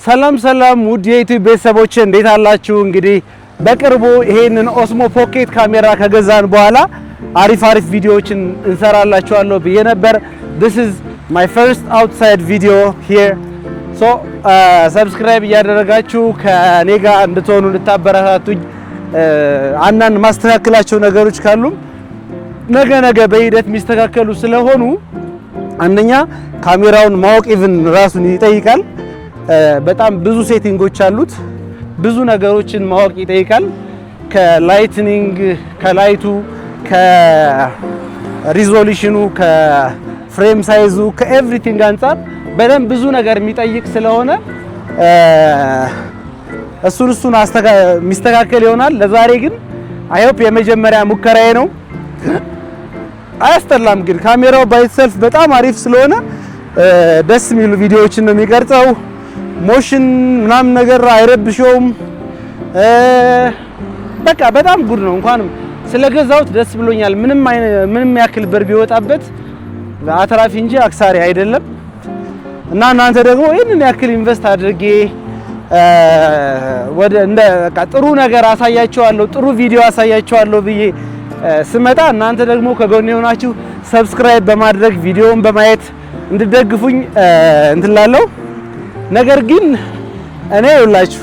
ሰላም ሰላም ውድ የዩቲዩብ ቤተሰቦች እንዴት አላችሁ? እንግዲህ በቅርቡ ይሄንን ኦስሞ ፖኬት ካሜራ ከገዛን በኋላ አሪፍ ቪዲዮዎችን እንሰራላችኋለሁ ብዬ ነበር። This is my first outside video here. So subscribe እያደረጋችሁ ከኔ ጋር እንድትሆኑ እንድታበረታቱኝ አንዳንድ ማስተካከላቸው ነገሮች ካሉ ነገ በሂደት የሚስተካከሉ ስለሆኑ አንደኛ ካሜራውን ማወቅ ኢቭን ራሱን ይጠይቃል። በጣም ብዙ ሴቲንጎች አሉት። ብዙ ነገሮችን ማወቅ ይጠይቃል። ከላይትኒንግ ከላይቱ ከሪዞሉሽኑ ከፍሬም ሳይዙ ከኤቭሪቲንግ አንፃር በደንብ ብዙ ነገር የሚጠይቅ ስለሆነ እሱን የሚስተካከል ይሆናል። ለዛሬ ግን አይሆፕ የመጀመሪያ ሙከራዬ ነው። አያስጠላም ግን ካሜራው ባይሰልፍ በጣም አሪፍ ስለሆነ ደስ የሚሉ ቪዲዮዎችን ነው የሚቀርጸው። ሞሽን ምናምን ነገር አይረብሽውም። በቃ በጣም ጉድ ነው። እንኳንም ስለገዛሁት ደስ ብሎኛል። ምንም ያክል ብር ቢወጣበት አትራፊ እንጂ አክሳሪ አይደለም። እና እናንተ ደግሞ ይሄንን ያክል ኢንቨስት አድርጌ በቃ ጥሩ ነገር አሳያችኋለሁ፣ ጥሩ ቪዲዮ አሳያችኋለሁ ብዬ ስመጣ እናንተ ደግሞ ከጎኔ ሆናችሁ ሰብስክራይብ በማድረግ ቪዲዮውን በማየት እንድትደግፉኝ እንትላለሁ። ነገር ግን እኔ ይኸውላችሁ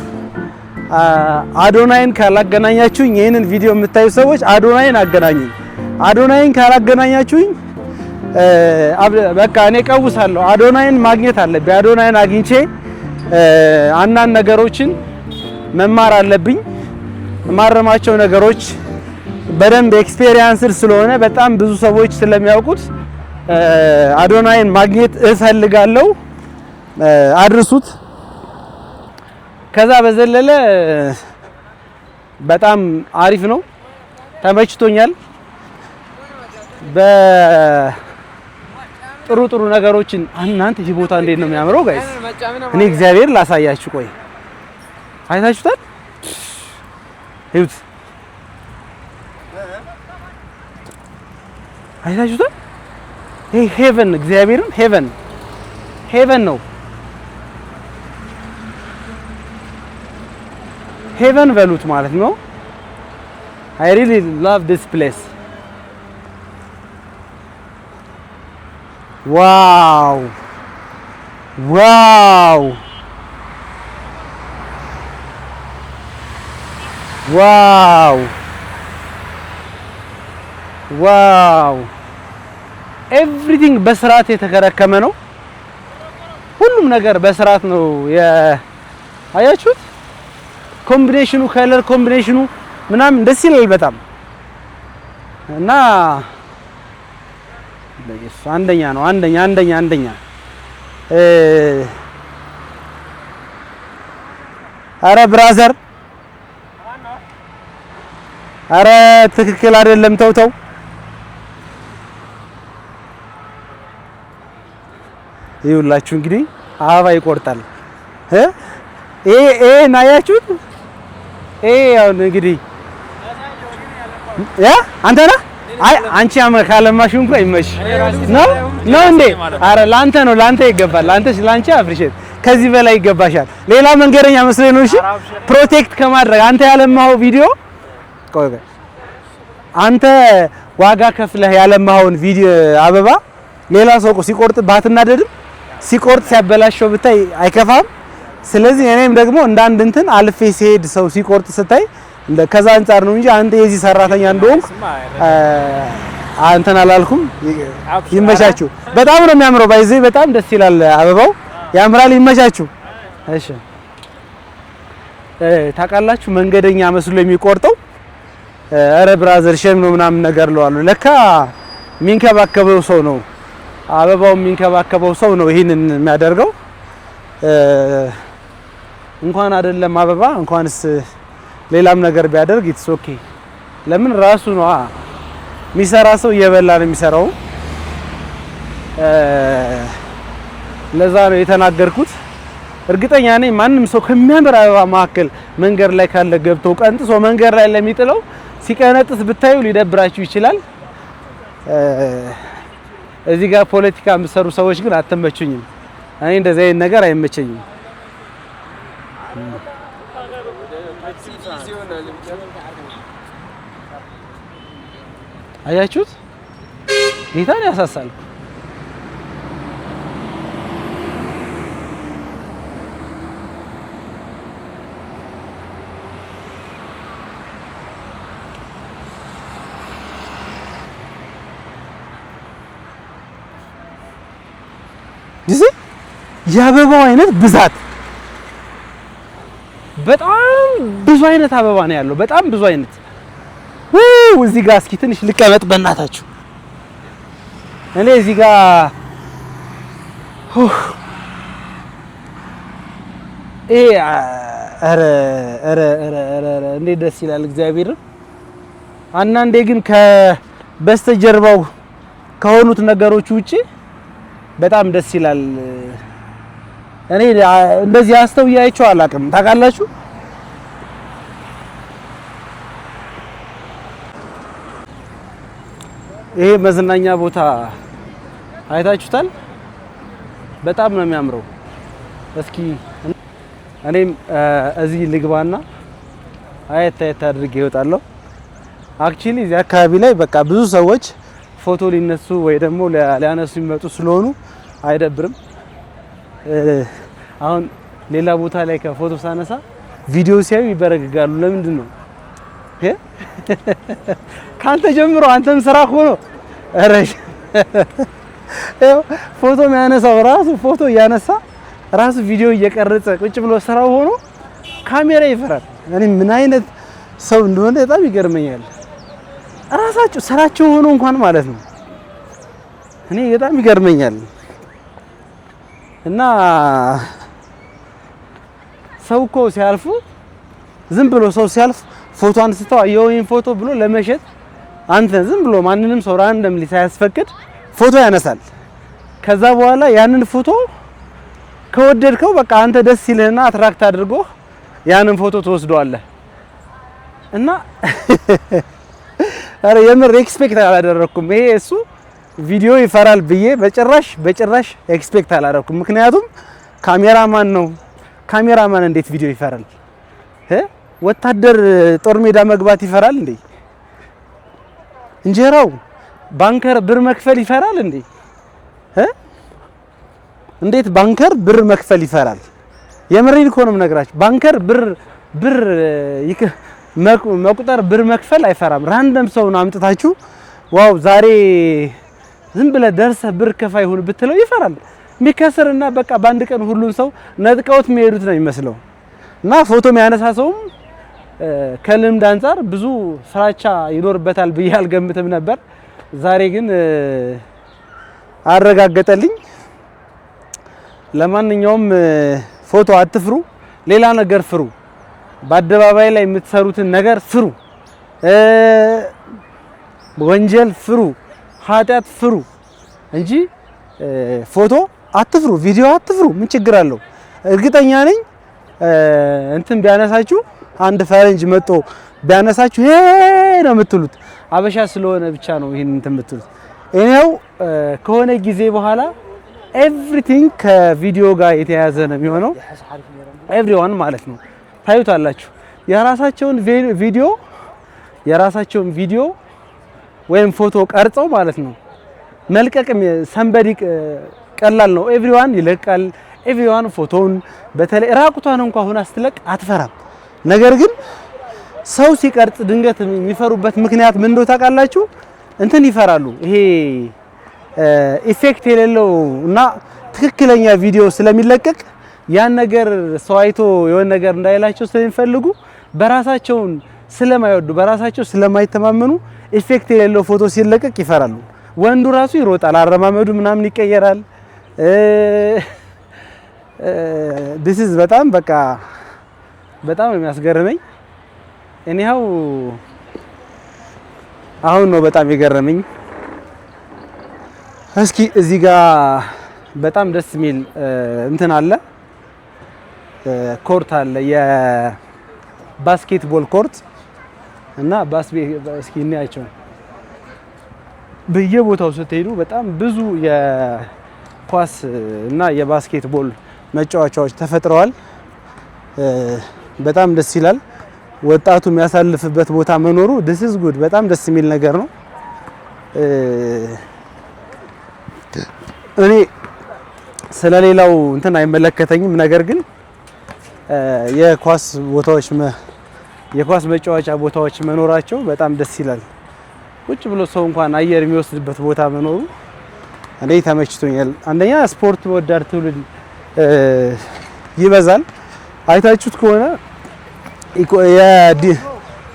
አዶናይን ካላገናኛችሁኝ ይሄንን ቪዲዮ የምታዩ ሰዎች አዶናይን አገናኙኝ። አዶናይን ካላገናኛችሁኝ በቃ እኔ ቀውሳለሁ። አዶናይን ማግኘት አለብኝ። አዶናይን አግኝቼ አንዳንድ ነገሮችን መማር አለብኝ። ማረማቸው ነገሮች በደንብ ኤክስፒሪየንስ ስለሆነ በጣም ብዙ ሰዎች ስለሚያውቁት አዶናይን ማግኘት እፈልጋለሁ። አድርሱት። ከዛ በዘለለ በጣም አሪፍ ነው፣ ተመችቶኛል። በጥሩ ነገሮችን እናንተ እዚህ ቦታ እንዴት ነው የሚያምረው ጋይስ? እኔ እግዚአብሔር ላሳያችሁ። ቆይ አይታችሁታል? እዩት። አይታችሁታል? ይሄ ሄቨን እግዚአብሔርን ሄቨን ነው። ሄቨን በሉት ማለት ነው። I really love this place. Wow. ኤቭሪቲንግ በስርዓት የተከረከመ ነው። ሁሉም ነገር በስርዓት ነው አያችሁት? ኮምቢኔሽኑ ከለር ኮምቢኔሽኑ ምናምን ደስ ይላል በጣም እና በየሱ አንደኛ ነው። አንደኛ አረ ብራዘር፣ አረ ትክክል አይደለም። ተው ይኸውላችሁ እንግዲህ አበባ ይቆርጣል። ይሄ ናያችሁት? ያው እንግዲህ አንተ ነህ። አይ አንቺ ካለማሽ እንኳን ይመሽ ነው እንዴ? አረ ላንተ ይገባል። ላንቺ አፕሪሼት ከዚህ በላይ ይገባሻል። ሌላ መንገረኛ መስሎኝ ነው። እሺ ፕሮቴክት ከማድረግ አንተ ያለማው ቪዲዮ አንተ ዋጋ ከፍለህ ያለማውን ቪዲዮ አበባ ሌላ ሰው ሲቆርጥ ባትናደድም ሲቆርጥ ሲያበላሽው ብታይ አይከፋም? ስለዚህ እኔም ደግሞ እንዳንድ እንትን አልፌ ሲሄድ ሰው ሲቆርጥ ስታይ ከዛ አንፃር ነው እንጂ አንተ የዚህ ሰራተኛ እንደሆንክ አንተን አላልኩም። ይመቻችሁ። በጣም ነው የሚያምረው። ባይዘይ በጣም ደስ ይላል። አበባው ያምራል። ይመቻችሁ። እሺ ታውቃላችሁ መንገደኛ መስሎ የሚቆርጠው አረ ብራዘር ሸም ነው ምናምን ነገር ለዋለሁ። ለካ የሚንከባከበው ሰው ነው፣ አበባው የሚንከባከበው ሰው ነው ይሄንን የሚያደርገው። እንኳን አይደለም አበባ እንኳንስ ሌላም ነገር ቢያደርግ ኢትስ ኦኬ። ለምን ራሱ ነው የሚሰራ ሰው እየበላ ነው የሚሰራው። ለዛ ነው የተናገርኩት። እርግጠኛ ነኝ ማንም ሰው ከሚያምር አበባ መካከል መንገድ ላይ ካለ ገብቶ ቀንጥሶ መንገድ ላይ ለሚጥለው ሲቀነጥስ ብታዩ ሊደብራችሁ ይችላል። እዚህ ጋር ፖለቲካ የምትሰሩ ሰዎች ግን አትመቹኝም። እኔ እንደዚህ አይነት ነገር አይመቸኝም። አያችሁት? ጌታን ያሳሳል። እዚህ የአበባው አይነት ብዛት በጣም ብዙ አይነት አበባ ነው ያለው። በጣም ብዙ አይነት እዚህ ጋር እስኪ ትንሽ ልቀመጥ በእናታችሁ። እኔ እዚህ ጋር ኧረ እንዴት ደስ ይላል እግዚአብሔር። አንዳንዴ ግን ከበስተጀርባው ከሆኑት ነገሮች ውጪ በጣም ደስ ይላል። እኔ እንደዚህ አስተውያችሁ አላውቅም። ታውቃላችሁ? ይሄ መዝናኛ ቦታ አይታችሁታል? በጣም ነው የሚያምረው። እስኪ እኔም እዚህ ልግባና አየት አድርጌ እወጣለሁ። አክቹሊ እዚህ አካባቢ ላይ በቃ ብዙ ሰዎች ፎቶ ሊነሱ ወይ ደግሞ ሊያነሱ የሚመጡ ስለሆኑ አይደብርም። አሁን ሌላ ቦታ ላይ ከፎቶ ሳነሳ ቪዲዮ ሲያዩ ይበረግጋሉ። ለምንድን ነው? ካንተ ጀምሮ አንተም ስራ ሆኖ እረሽ ፎቶ የሚያነሳው ራሱ ፎቶ እያነሳ ራሱ ቪዲዮ እየቀረጸ ቁጭ ብሎ ስራው ሆኖ ካሜራ ይፈራል። እኔ ምን አይነት ሰው እንደሆነ በጣም ይገርመኛል። ራሳቸው ስራቸው ሆኖ እንኳን ማለት ነው። እኔ በጣም ይገርመኛል። እና ሰው እኮ ሲያልፉ ዝም ብሎ ሰው ሲያልፍ ፎቶ አንስተው አየሁኝ ፎቶ ብሎ ለመሸጥ አንተ ዝም ብሎ ማንንም ሰው ራንደምሊ ሳያስፈቅድ ፎቶ ያነሳል። ከዛ በኋላ ያንን ፎቶ ከወደድከው በቃ አንተ ደስ ይልህና አትራክት አድርጎ ያንን ፎቶ ትወስደዋለህ። እና አረ የምር ኤክስፔክት አላደረኩም። ይሄ እሱ ቪዲዮ ይፈራል ብዬ በጭራሽ ኤክስፔክት አላደረኩም። ምክንያቱም ካሜራማን ነው። ካሜራማን እንዴት ቪዲዮ ይፈራል? ወታደር ጦር ሜዳ መግባት ይፈራል እንዴ? እንጀራው ባንከር ብር መክፈል ይፈራል እንዴ? እንዴት ባንከር ብር መክፈል ይፈራል? የምሬን እኮ ነው የምነግራችሁ። ባንከር ብር መቁጠር ብር መክፈል አይፈራም። ራንደም ሰውን አምጥታችሁ ዋው ዛሬ ዝም ብለህ ደርሰህ ብር ከፋይ ሁን ብትለው ይፈራል። የሚከስርና በቃ በአንድ ቀን ሁሉን ሰው ነጥቀውት የሚሄዱት ነው የሚመስለው። እና ፎቶ የሚያነሳ ሰውም ከልምድ አንፃር ብዙ ፍራቻ ይኖርበታል ብዬ አልገምትም ነበር። ዛሬ ግን አረጋገጠልኝ። ለማንኛውም ፎቶ አትፍሩ፣ ሌላ ነገር ፍሩ። በአደባባይ ላይ የምትሰሩትን ነገር ፍሩ። ወንጀል ፍሩ፣ ኃጢአት ፍሩ እንጂ ፎቶ አትፍሩ፣ ቪዲዮ አትፍሩ። ምን ችግር አለው? እርግጠኛ ነኝ እንትን ቢያነሳችሁ አንድ ፈረንጅ መጥቶ ቢያነሳችሁ ሄ ነው የምትሉት። አበሻ ስለሆነ ብቻ ነው ይሄን እንትን የምትሉት። እኔው ከሆነ ጊዜ በኋላ ኤቭሪቲንግ ከቪዲዮ ጋር የተያያዘ ነው የሚሆነው። ኤቭሪዋን ማለት ነው ታዩታላችሁ። የራሳቸውን ቪዲዮ ወይም ፎቶ ቀርጸው ማለት ነው መልቀቅም ሰንበዲ ቀላል ነው። ኤቭሪዋን ይለቃል። ኤቭሪዋን ፎቶውን በተለይ ራቁቷን እንኳን ሆና ስትለቅ አትፈራም። ነገር ግን ሰው ሲቀርጽ ድንገት የሚፈሩበት ምክንያት ምን እንደው ታውቃላችሁ? እንትን ይፈራሉ። ይሄ ኢፌክት የሌለው እና ትክክለኛ ቪዲዮ ስለሚለቀቅ ያን ነገር ሰው አይቶ የሆነ ነገር እንዳይላቸው ስለሚፈልጉ በራሳቸውን ስለማይወዱ በራሳቸው ስለማይተማመኑ ኢፌክት የሌለው ፎቶ ሲለቀቅ ይፈራሉ። ወንዱ ራሱ ይሮጣል፣ አረማመዱ ምናምን ይቀየራል። this is በጣም የሚያስገርመኝ እኔው አሁን ነው በጣም የገረመኝ። እስኪ እዚህ ጋር በጣም ደስ የሚል እንትን አለ፣ ኮርት አለ፣ የባስኬትቦል ኮርት እና እስኪ እናያቸው። በየቦታው ስትሄዱ በጣም ብዙ የኳስ እና የባስኬትቦል መጫወቻዎች ተፈጥረዋል። በጣም ደስ ይላል። ወጣቱ የሚያሳልፍበት ቦታ መኖሩ this is good በጣም ደስ የሚል ነገር ነው። እኔ ስለሌላው እንትን አይመለከተኝም። ነገር ግን የኳስ መጫወቻ ቦታዎች መኖራቸው በጣም ደስ ይላል። ቁጭ ብሎ ሰው እንኳን አየር የሚወስድበት ቦታ መኖሩ እኔ ተመችቶኛል። አንደኛ ስፖርት ወዳድ ትውልድ ይበዛል። አይታችሁት ከሆነ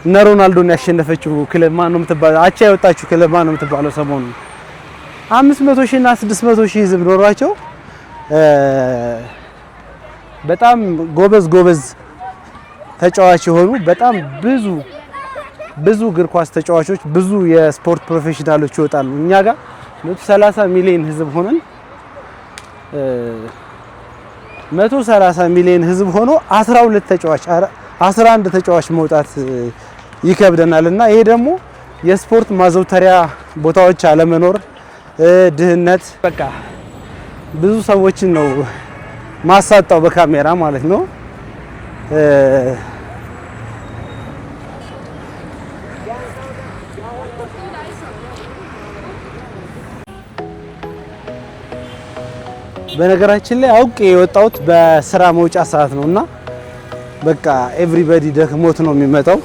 እነ ሮናልዶን ያሸነፈችው ክለብ ማን ነው የምትባለው? አቻ የወጣችው ክለብ ማን ነው የምትባለው? ሰሞኑን 500 ሺህ እና 600 ሺህ ህዝብ ኖሯቸው በጣም ጎበዝ ተጫዋች የሆኑ በጣም ብዙ እግር ኳስ ተጫዋቾች ብዙ የስፖርት ፕሮፌሽናሎች ይወጣሉ። እኛ ጋር 130 ሚሊዮን ህዝብ ሆነን 130 ሚሊዮን ህዝብ ሆኖ 11 ተጫዋች መውጣት ይከብደናል እና ይሄ ደግሞ የስፖርት ማዘውተሪያ ቦታዎች አለመኖር፣ ድህነት በቃ ብዙ ሰዎችን ነው ማሳጣው በካሜራ ማለት ነው። በነገራችን ላይ አውቄ የወጣሁት በስራ መውጫ ሰዓት ነውና በቃ ኤቭሪባዲ ደክሞት ነው የሚመጣው።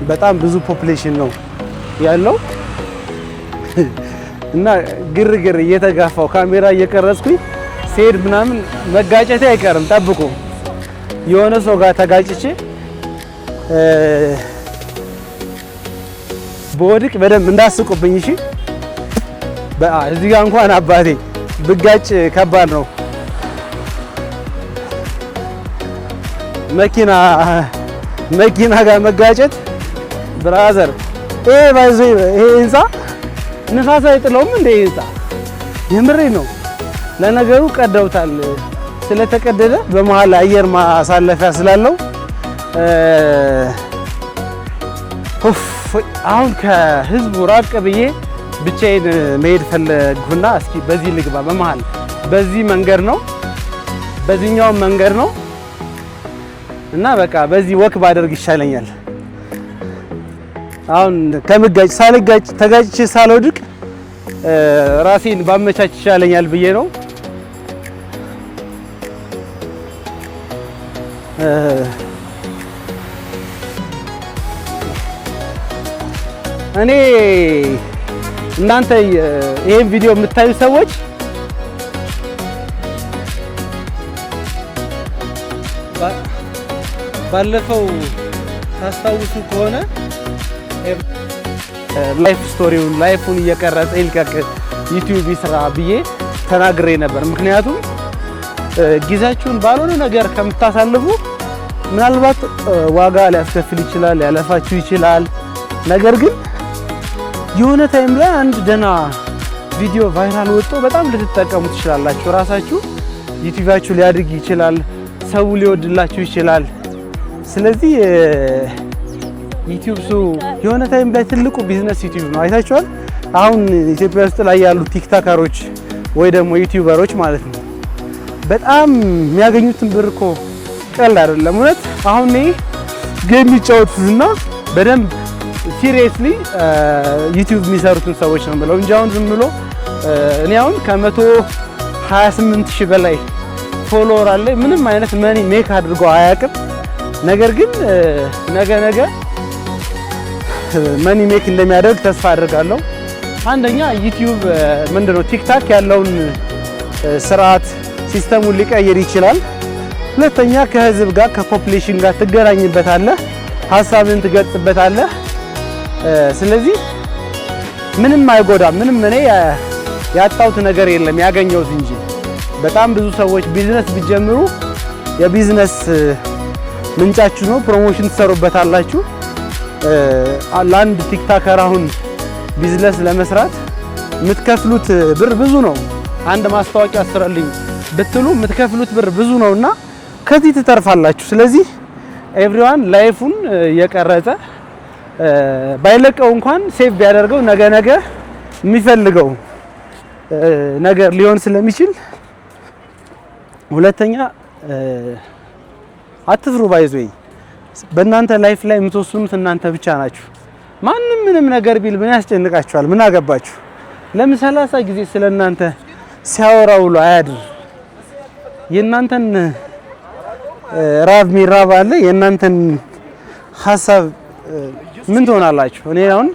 በጣም ብዙ ፖፑሌሽን ነው ያለው እና ግርግር እየተጋፋው ካሜራ እየቀረጽኩኝ ሲሄድ ምናምን መጋጨቴ አይቀርም። ጠብቆ የሆነ ሰው ጋር ተጋጭቼ በወድቅ በደንብ እንዳስቁብኝ። እሺ እዚህ ጋር እንኳን አባቴ ብጋጭ ከባድ ነው። መኪና ጋር መጋጨት ብራዘር ባይዞ ይሄ ህንፃ ንፋስ አይጥለውም እንደ ህንፃ የምሬ ነው። ለነገሩ ቀደውታል። ስለተቀደደ በመሃል አየር ማሳለፊያ ስላለው አሁን ከህዝቡ ራቅ ብዬ ብቻዬን መሄድ ፈለግኩና እስኪ በዚህ ልግባ። በመሃል በዚህ መንገድ ነው በዚህኛው መንገድ ነው እና በቃ በዚህ ወክ ባደርግ ይሻለኛል። አሁን ሳልጋጭ ተጋጭቼ ሳልወድቅ ራሴን ባመቻች ይሻለኛል ብዬ ነው። እኔ እናንተ ይሄን ቪዲዮ የምታዩ ሰዎች ባለፈው ታስታውሱ ከሆነ ላይፉን እየቀረጸ ይልቀቅ ዩቲዩብ ይስራ ብዬ ተናግሬ ነበር። ምክንያቱም ጊዜያችሁን ባልሆነ ነገር ከምታሳልፉ ምናልባት ዋጋ ሊያስከፍል ይችላል፣ ሊያለፋችሁ ይችላል። ነገር ግን የሆነ ታይም ላይ አንድ ደና ቪዲዮ ቫይራል ወጥቶ በጣም ልትጠቀሙ ትችላላችሁ። ራሳችሁ ዩቲዩባችሁ ሊያድግ ይችላል፣ ሰው ሊወድላችሁ ይችላል። ስለዚህ ዩቲዩብ የሆነ ታይም ላይ ትልቁ ቢዝነስ ዩቲዩብ ነው። አይታችኋል። አሁን ኢትዮጵያ ውስጥ ላይ ያሉ ቲክቶከሮች ወይ ደግሞ ዩቲዩበሮች ማለት ነው በጣም የሚያገኙትን ብር እኮ ቀላል አይደለም። እውነት አሁን እኔ ጌም የሚጫወቱትና በደንብ ሲሪየስሊ ዩቲዩብ የሚሰሩትን ሰዎች ነው ብለው እንጂ አሁን ዝም ብሎ እኔ አሁን ከ128,000 በላይ ፎሎወር አለ ምንም አይነት መኒ ሜክ አድርጎ አያውቅም። ነገር ግን ነገ መኒ ሜክ እንደሚያደርግ ተስፋ አድርጋለሁ። አንደኛ ዩቲዩብ ምንድነው ቲክታክ ያለውን ስርዓት ሲስተሙን ሊቀይር ይችላል። ሁለተኛ ከህዝብ ጋር ከፖፑሌሽን ጋር ትገናኝበታለህ፣ ሀሳብን ትገልጽበታለህ። ስለዚህ ምንም አይጎዳም። ምንም እኔ ያጣሁት ነገር የለም ያገኘሁት እንጂ። በጣም ብዙ ሰዎች ቢዝነስ ቢጀምሩ የቢዝነስ ምንጫችሁ ነው፣ ፕሮሞሽን ትሰሩበታላችሁ። ለአንድ ቲክታከር አሁን ቢዝነስ ለመስራት የምትከፍሉት ብር ብዙ ነው። አንድ ማስታወቂያ አስረልኝ ብትሉ የምትከፍሉት ብር ብዙ ነውና ከዚህ ትተርፋላችሁ። ስለዚህ ኤቭሪዋን ላይፉን የቀረጸ ባይለቀው እንኳን ሴቭ ቢያደርገው ነገ የሚፈልገው ነገር ሊሆን ስለሚችል፣ ሁለተኛ አትፍሩ። ባይዞይ በእናንተ ላይፍ ላይ የምትወስኑት እናንተ ብቻ ናችሁ። ማንም ምንም ነገር ቢል ምን ያስጨንቃችኋል? ምን አገባችሁ? ለምን 30 ጊዜ ስለናንተ ሲያወራው ውሎ አያድር? የናንተን ራብ ሚራብ አለ። የናንተን ሐሳብ ምን ትሆናላችሁ? እኔ አሁን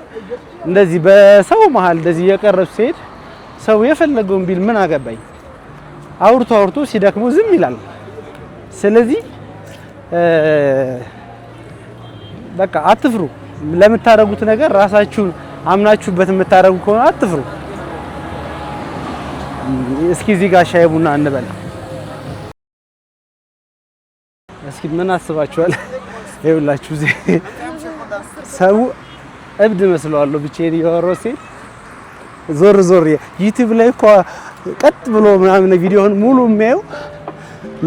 እንደዚህ በሰው መሃል እንደዚህ እየቀረብኩ ሲሄድ ሰው የፈለገውን ቢል ምን አገባኝ? አውርቶ ሲደክሙ ዝም ይላል። ስለዚህ በቃ አትፍሩ። ለምታደርጉት ነገር ራሳችሁን አምናችሁበት የምታደርጉ ከሆነ አትፍሩ። እስኪ እዚህ ጋር ሻይ ቡና እንበል። እስኪ ምን አስባችኋል? ይኸውላችሁ እዚህ ሰው እብድ መስለዋለሁ ብቻዬን እያወራሁ ሲል ዞር ዩቲዩብ ላይ እኮ ቀጥ ብሎ ምናምን ቪዲዮውን ሙሉ የሚያየው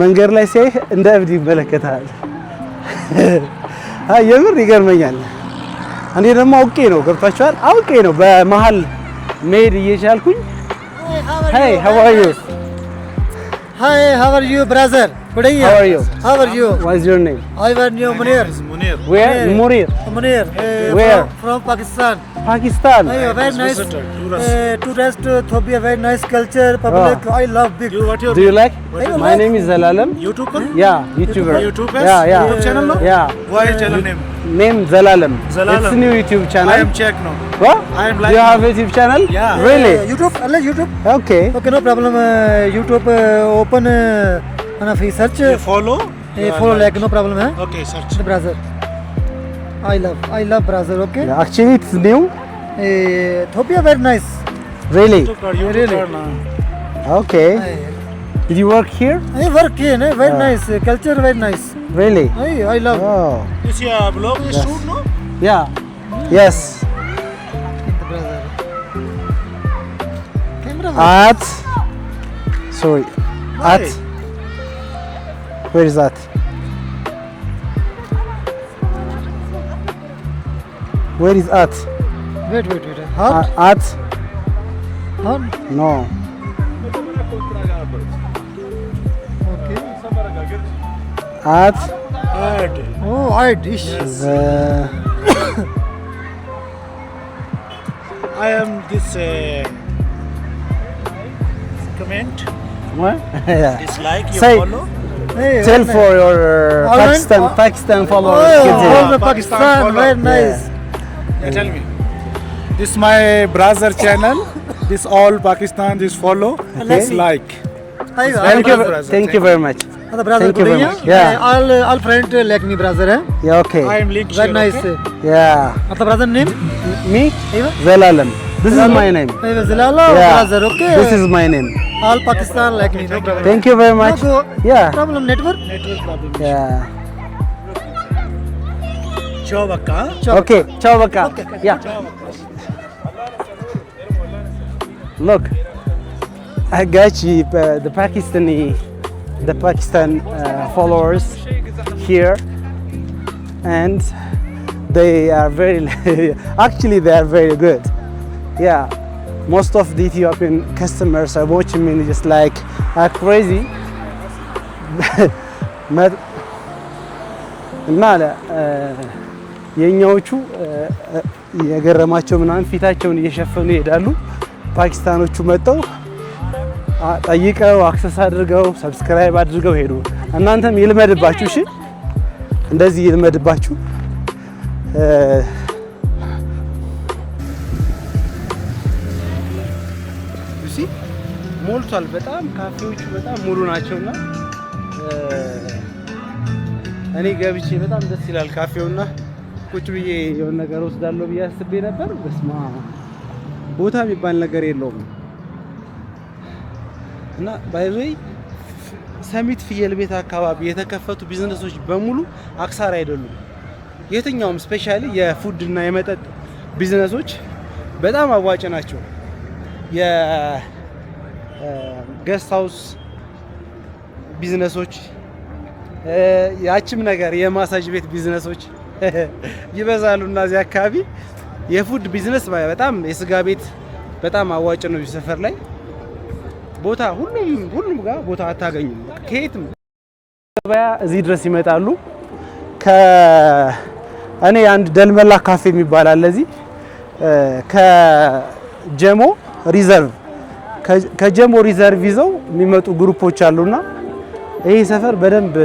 መንገድ ላይ ሲያይ እንደ እብድ ይመለከታል። የምር ይገርመኛል። እኔ ደግሞ አውቄ ነው ገብታችኋል? አውቄ ነው በመሃል መሄድ እየቻልኩኝ Hey, how are you? Hi, how are you, brother? Good day. How are you? How are you? What is your name? I am Munir. Where? Munir. Munir. Where? From Pakistan. Pakistan. Very nice. Tourist, Ethiopia, very nice culture, public. I love big. Do you like? My name is Zelalem. YouTuber? Yeah, YouTuber. YouTuber? Yeah. YouTube channel? No? Yeah. What is channel name? Name Zelalem. Zelalem. It's a new YouTube channel. I am check now. What? I am Do like. you have a YouTube channel? Yeah. Really? YouTube. Allah YouTube. Okay. Okay, no problem. YouTube open. And if you search. You follow? Follow like no problem. Okay, search. The brother. I love brother. Okay. Yeah, actually, it's new. Ethiopia very nice. Really? Really? Okay. Did you work here? I work here. Very nice. Culture very nice. Really? I love. Oh. Is your blog is shoot no? Yeah. Yes. Camera. At. Sorry. Why? At. Where is that? Where is at? Wait. How? At. How? No. Okay. At. Ad. Oh, I dish. I am this comment. What? Yeah. Dislike you Say- follow. Hey, Tell very for nice. your All right. Pakistan followers. Oh, kids here. all the Pakistan Pakistan, follow. very nice. Yeah, tell me. This my brother channel. This all Pakistan. This follow. This like. Hi, Thank you. brother. Thank you very much. the brother. Thank you good very day, much. Yeah. All friend like me brother. Yeah. Okay. I am link. Very nice. Yeah. The brother name? Me? Aywa. Zelalem. This is my name. Zilala Yeah. brother. Okay. This is my name. all Pakistan like me. No problem. Thank you very much. No go. Yeah. Problem network. Network problem. Yeah. Chowbakka. Okay. Ciao, Baka. Yeah. Look, I got you the Pakistan followers here, and they are very actually they are very good. Yeah, most of the Ethiopian customers are watching me just like crazy. እና የኛዎቹ የገረማቸው ምናምን ፊታቸውን እየሸፈኑ ይሄዳሉ። ፓኪስታኖቹ መጥተው ጠይቀው አክሰስ አድርገው ሰብስክራይብ አድርገው ሄዱ። እናንተም ይልመድባችሁ። እሺ፣ እንደዚህ ይልመድባችሁ። እሺ፣ ሞልቷል። በጣም ካፌዎቹ በጣም ሙሉ ናቸውና እኔ ገብቼ በጣም ደስ ይላል ካፌውና ቁጭ ብዬ የሆነ ነገር ወስዳለሁ ብዬ አስቤ ነበር። በስማ ቦታ የሚባል ነገር የለውም እና ባይዞይ ሰሚት ፍየል ቤት አካባቢ የተከፈቱ ቢዝነሶች በሙሉ አክሳሪ አይደሉም። የትኛውም ስፔሻሊ የፉድ እና የመጠጥ ቢዝነሶች በጣም አዋጭ ናቸው። የገስት ሃውስ ቢዝነሶች ያችም ነገር የማሳጅ ቤት ቢዝነሶች ይበዛሉ እና እዚህ አካባቢ የፉድ ቢዝነስ በጣም የስጋ ቤት በጣም አዋጭ ነው። ሰፈር ላይ ቦታ ሁሉም ጋር ቦታ አታገኙም። ከየትም ገበያ እዚህ ድረስ ይመጣሉ። እኔ አንድ ደልመላ ካፌ የሚባል አለ እዚህ ከጀሞ ሪዘርቭ ከጀሞ ሪዘርቭ ይዘው የሚመጡ ግሩፖች አሉና ይሄ ሰፈር በደንብ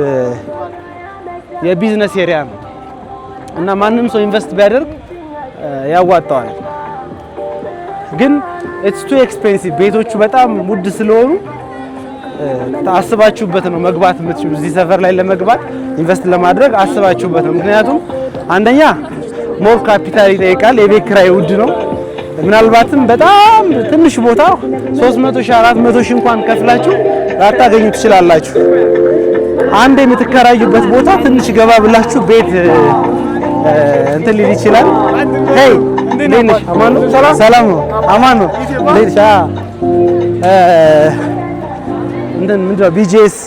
የቢዝነስ ኤሪያ ነው እና ማንም ሰው ኢንቨስት ቢያደርግ ያዋጣዋል። ግን ኢትስ ቱ ኤክስፔንሲቭ ቤቶቹ በጣም ውድ ስለሆኑ ታስባችሁበት ነው መግባት የምትችሉ። እዚህ ሰፈር ላይ ለመግባት ኢንቨስት ለማድረግ አስባችሁበት ነው። ምክንያቱም አንደኛ ሞር ካፒታል ይጠይቃል፣ የቤት ኪራይ ውድ ነው። ምናልባትም በጣም ትንሽ ቦታ 300 ሺህ 400 ሺህ እንኳን ከፍላችሁ ላታገኙ ትችላላችሁ። አንድ የምትከራዩበት ቦታ ትንሽ ገባ ብላችሁ ቤት እንትን ሊል ይችላል። ሄይ እንዴት አማን ነው? ሰላም ነው? አማን ነው? እንዴት ምንድነው ቢጂኤስ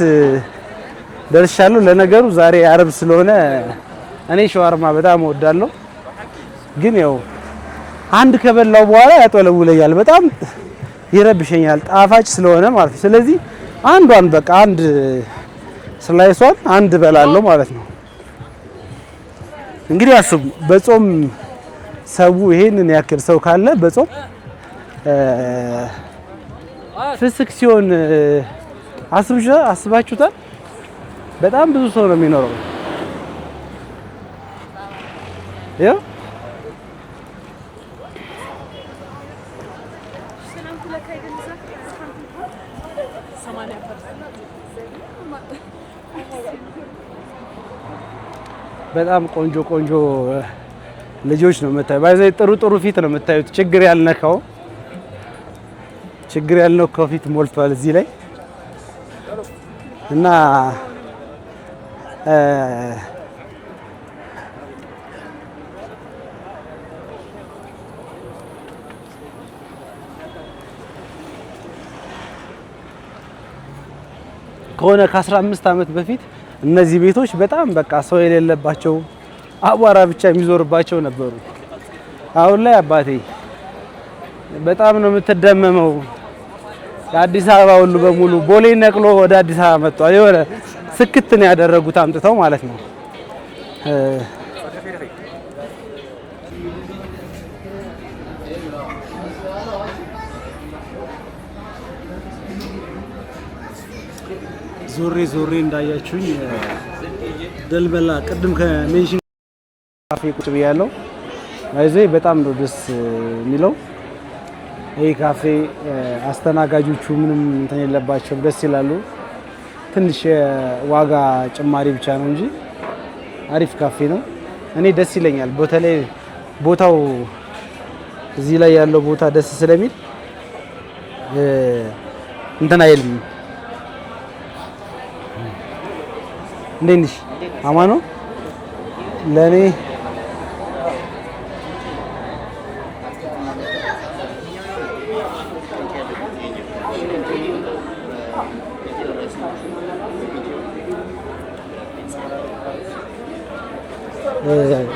ደርሻለሁ። ለነገሩ ዛሬ አረብ ስለሆነ እኔ ሸዋርማ በጣም እወዳለሁ፣ ግን ያው አንድ ከበላው በኋላ ያጠለውለኛል፣ በጣም ይረብሸኛል፣ ጣፋጭ ስለሆነ ማለት ነው። ስለዚህ አንዷን በቃ አንድ ስላይሷን አንድ በላለሁ ማለት ነው። እንግዲህ አስቡ፣ በጾም ሰው ይሄንን ያክል ሰው ካለ በጾም ፍስክ ሲሆን አስባችሁታል? በጣም ብዙ ሰው ነው የሚኖረው። ያው በጣም ቆንጆ ቆንጆ ልጆች ነው የምታዩት። ባይዘይ ጥሩ ጥሩ ፊት ነው የምታዩት። ችግር ያልነካው ፊት ሞልቷል እዚህ ላይ እና ከሆነ ከ15 ዓመት በፊት እነዚህ ቤቶች በጣም በቃ ሰው የሌለባቸው አቧራ ብቻ የሚዞርባቸው ነበሩ። አሁን ላይ አባቴ በጣም ነው የምትደመመው። የአዲስ አበባ ሁሉ በሙሉ ቦሌ ነቅሎ ወደ አዲስ አበባ መጥቷል። የሆነ ስክት ነው ያደረጉት አምጥተው ማለት ነው። ዞሬ እንዳያችሁኝ ደልበላ ቅድም ከሜንሽን ካፌ ቁጭ ብያለሁ። አይዘይ በጣም ነው ደስ የሚለው ይሄ ካፌ። አስተናጋጆቹ ምንም እንትን የለባቸው፣ ደስ ይላሉ። ትንሽ ዋጋ ጭማሪ ብቻ ነው እንጂ አሪፍ ካፌ ነው። እኔ ደስ ይለኛል። በተለይ ቦታው እዚህ ላይ ያለው ቦታ ደስ ስለሚል እንትን አይልም። እንዴት ነሽ? አማን ነው ለኔ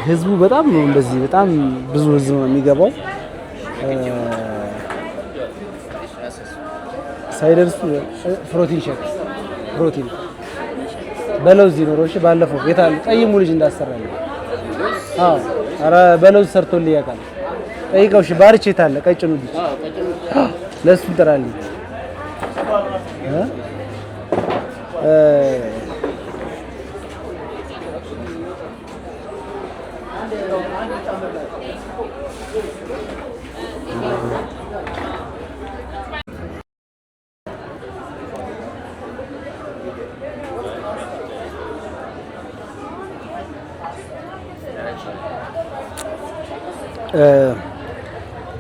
ህዝቡ በጣም ነው እንደዚህ በጣም ብዙ ህዝብ ነው የሚገባው። ሳይደርሱ ፕሮቲን ሼክ ፕሮቲን በለውዝ ይኖረው። እሺ ባለፈው የታል ቀይሙ ልጅ እንዳሰራለ? አዎ አረ በለውዝ ሰርቶልኝ ያውቃል። ጠይቀው። እሺ ባርቼ የታለ ቀጭኑ ልጅ? ለሱ እንጥራልኝ።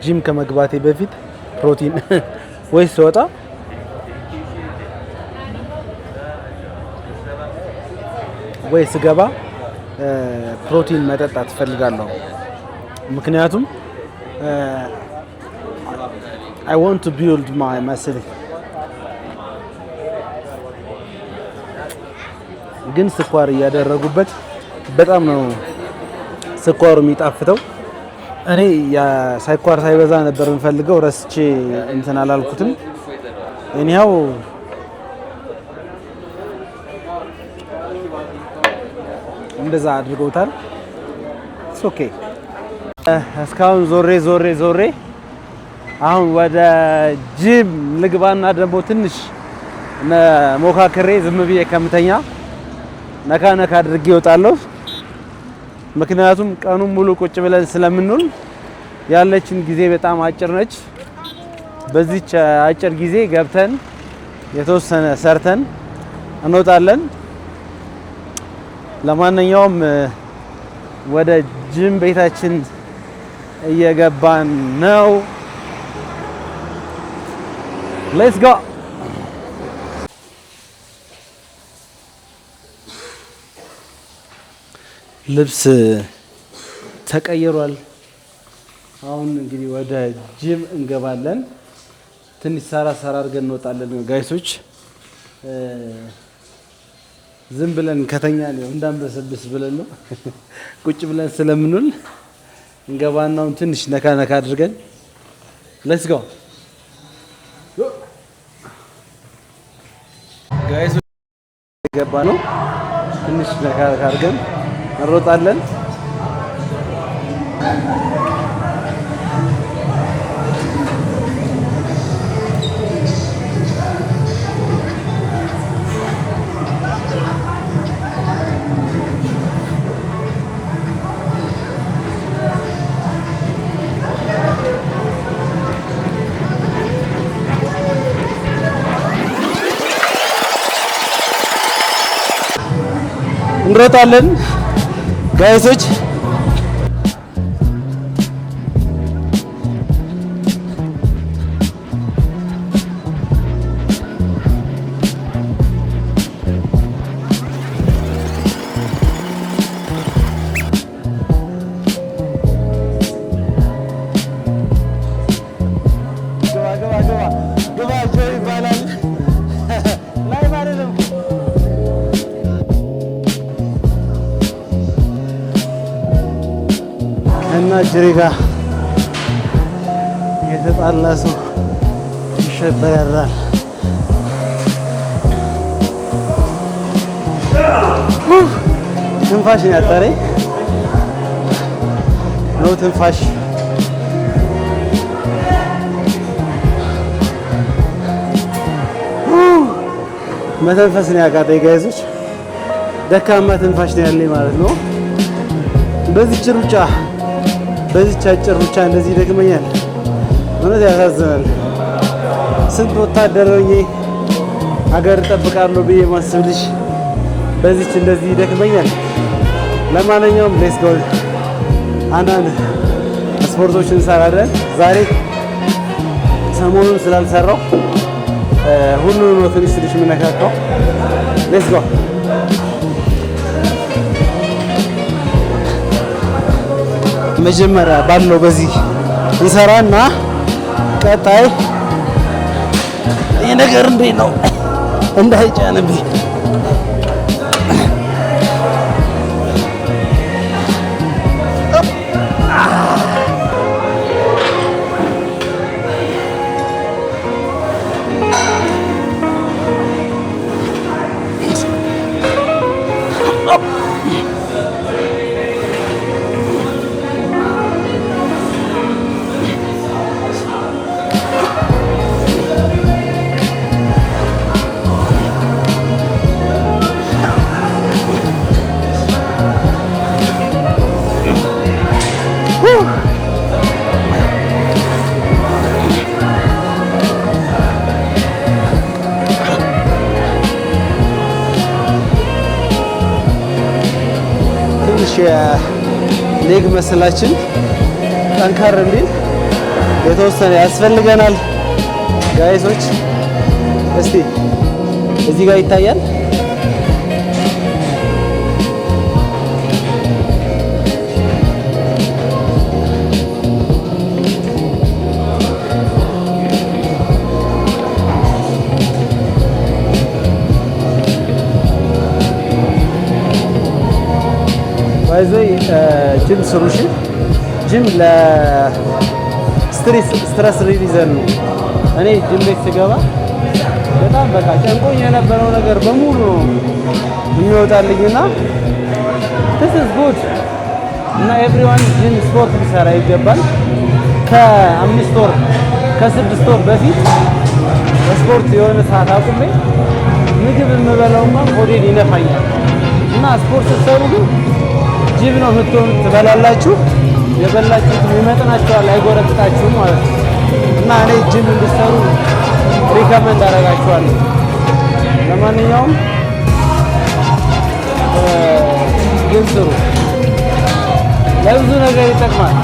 ጂም ከመግባቴ በፊት ፕሮቲን ወይስ ወጣ ወይ ስገባ ፕሮቲን መጠጣት እፈልጋለሁ። ምክንያቱም I want to build my muscle። ግን ስኳር እያደረጉበት በጣም ነው ስኳሩ የሚጣፍተው። እኔ ስኳር ሳይበዛ ነበር የምፈልገው፣ ረስቼ እንትን አላልኩትም። እኔው እንደዛ አድርገውታል። ኢትስ ኦኬ። እስካሁን ዞሬ አሁን ወደ ጂም ልግባና ደግሞ ትንሽ ሞካክሬ ዝም ብዬ ከምተኛ ነካ አድርጌ እወጣለሁ። ምክንያቱም ቀኑን ሙሉ ቁጭ ብለን ስለምንውል ያለችን ጊዜ በጣም አጭር ነች። በዚህች አጭር ጊዜ ገብተን የተወሰነ ሰርተን እንወጣለን። ለማንኛውም ወደ ጂም ቤታችን እየገባን ነው። ሌትስ ጎ። ልብስ ተቀይሯል። አሁን እንግዲህ ወደ ጂም እንገባለን። ትንሽ ሰራ አድርገን እንወጣለን ጋይሶች። ዝም ብለን ከተኛ ነው እንዳንበሰብስ ብለን ነው ቁጭ ብለን ስለምንውል እንገባና ትንሽ ነካ አድርገን ሌትስ ጎ ጋይሶች። ገባ ነው ትንሽ ነካ አድርገን እንሮጣለን። እንሮጣለን ጋይሶች። ግባ ይባላል ላይ ማለት ነው። እና ጅሪጋ የተጣላ ሰው ይሸበር ያድራል። ትንፋሽ ነው ያጠረኝ። ነው ትንፋሽ መተንፈስ ነው ያቃተኝ ጋይዞች። ደካማ ትንፋሽ ነው ያለኝ ማለት ነው። በዚህች ሩጫ በዚህች አጭር ሩጫ እንደዚህ ይደክመኛል። እውነት ያሳዝናል። ስንት ወታደር ሆኜ ሀገር እጠብቃለሁ ብዬ ማስብ ልጅ በዚህች እንደዚህ ይደክመኛል። ለማንኛውም ሌትስ ጎ አንዳንድ ስፖርቶችን እንሰራለን። ዛሬ ሰሞኑን ስላልሰራው ሁሉንም ነው ትንሽ የምነካካው። ሌትስ ጎ መጀመሪያ ባለው በዚህ እንሰራና ቀጣይ ይሄ ነገር እንዴት ነው እንዳይጫንብኝ ሌግ መስላችን ጠንካራ እንዲል የተወሰነ ያስፈልገናል ጋይሶች። እስቲ እዚህ ጋር ይታያል። ጂም ስሩሽ ጂም ለስትረስ ሪሊዘን ነው። እኔ ጂም ቤት ስገባ በጣም በቃ ጨንቆኝ የነበረው ነገር በሙሉ ነው የሚወጣልኝና this is good እና ኤቭሪዋን ጂም ስፖርት ሊሰራ ይገባል። ከ5 ወር ከ6 ወር በፊት ስፖርት የሆነ ሰዓት አቁሜ ምግብ የምበላውማ ሆዴን ይነፋኛል። እና ስፖርት ስትሰሩ ግን ጅብ ነው የምትሆኑት፣ ትበላላችሁ፣ የበላችሁት ይመጥናችኋል፣ አይጎረብጣችሁም ማለት ነው። እና እኔ ጅም እንድትሰሩ ሪከመንድ አደርጋችኋለሁ። ለማንኛውም ጅም ስሩ፣ ለብዙ ነገር ይጠቅማል።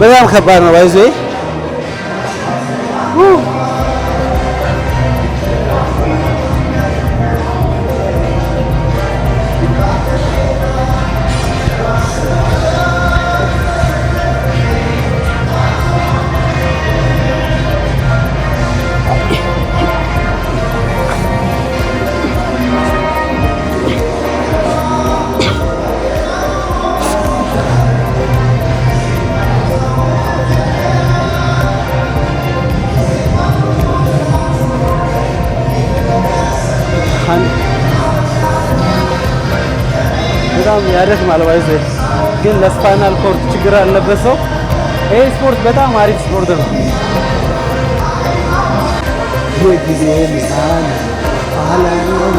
በጣም ከባድ ነው ባይዘይ በጣም ያደክማል ባይዘይ ግን ለስፓይናል ኮርድ ችግር አለበት ሰው ይሄ ስፖርት በጣም አሪፍ ስፖርት ነው። የጊዜ ሚዛን አላለም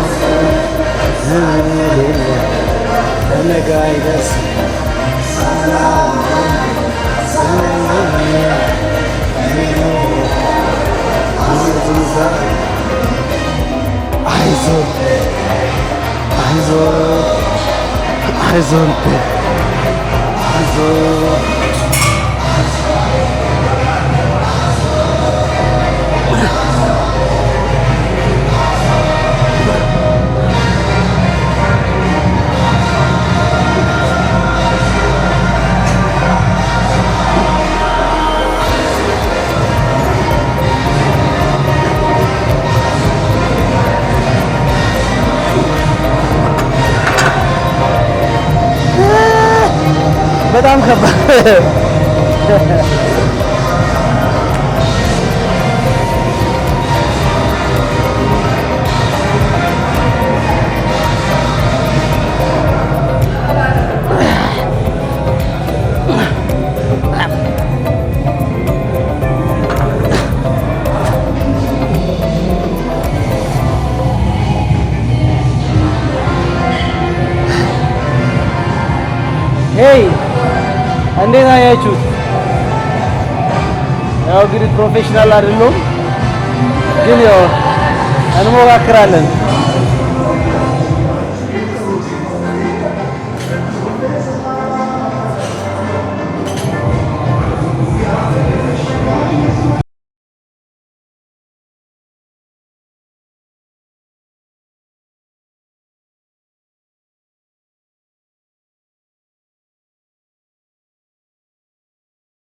ነገ አይደርስም አይዞህ አይዞህ በጣም ከባድ ሄይ እንዴት አያችሁት? ያው እንግዲህ ፕሮፌሽናል አይደለም ግን ያው እንሞካክራለን።